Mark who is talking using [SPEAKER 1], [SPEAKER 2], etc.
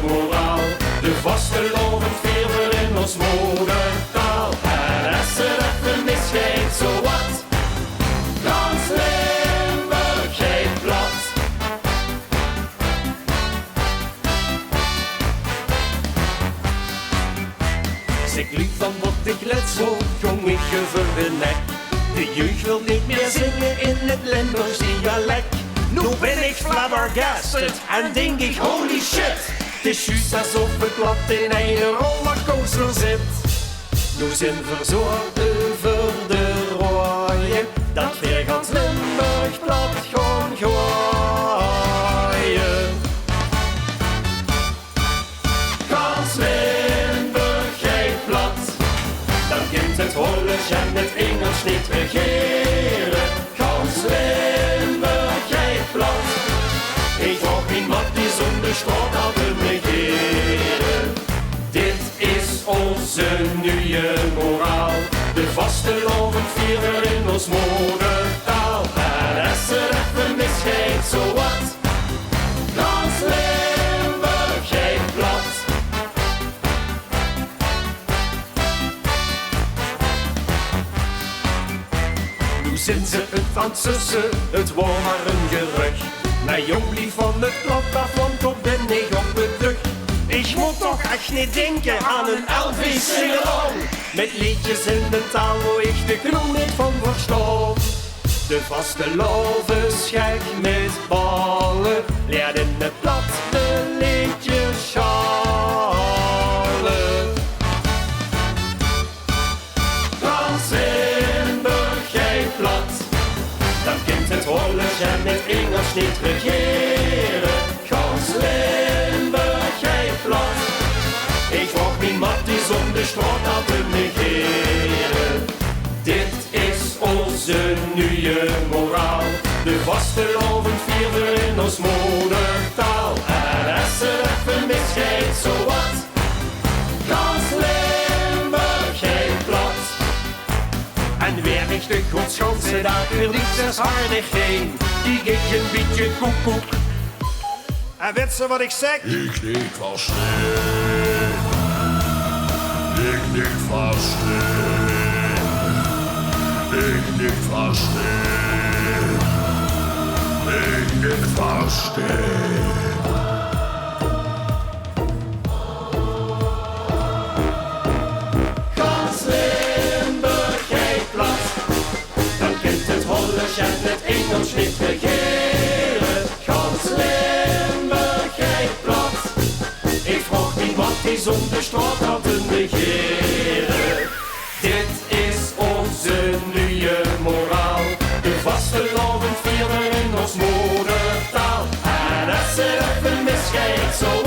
[SPEAKER 1] moraal. De vastelovend vierver in ons moedertaal. En als er even misgeet, zo wat? Gans Limburg, geit plat. Zeg lief van wat ik let zo, jong ik je voor de nek. De jeugd wil niet meer zingen in het Limburgs dialect. Nu ben ik flabbergasted en denk ik holy shit. Het is juist alsof het plat in een rollercoaster zit. Nu zijn verzorgd over de rooien, dat weer Gans Limburg plat gaan gooien. Gans Limburg geit plat, dan kent het Hollands en het Engels niet regeren. Gans Limburg geit plat, ik hoop niet wat die zonder straat al te negeren. Dit is onze nieuwe moraal, de vastelovend vierver in ons moedertaal. En als er even misgeet, zo wat? Gans Limburg geit plat. Nu zijn ze het aan het sussen, het wordt maar een gerucht. Mijn jonglief van het plat af, want op de negen op het rug. Ik moet toch echt niet denken aan een LVK met liedjes in de taal waar ik de kroon niet van versta. De vastelovend schijk met ballen leert in het plat de liedjes schalen. Gans Limburg geit plat, dan kent het Hollands en het Engels niet regeren. Gans Limburg geit plat, ik vroeg niet wat die zonder straat al te negeren. Dit is onze nieuwe moraal, de vastelovend vierver in ons moedertaal. En als er even misgeet, zo wat? Gans Limburg geit plat. En weer is de Godschanse daar weer niet zes hardig heen. Die geeft een beetje koekoek. En weet ze wat ik zeg?
[SPEAKER 2] Ik niet vast ik niet vast ik niet vast ik niet vast.
[SPEAKER 1] Gans Limburg geit plat, dan kent het Hollands en het Engels niet regeren. Gans Limburg geit plat, ik vroeg niet wat die zonder straat al te negeren. Dit is onze nieuwe moraal, de vastelovend vierver in ons moedertaal. En als er even misgeet, zo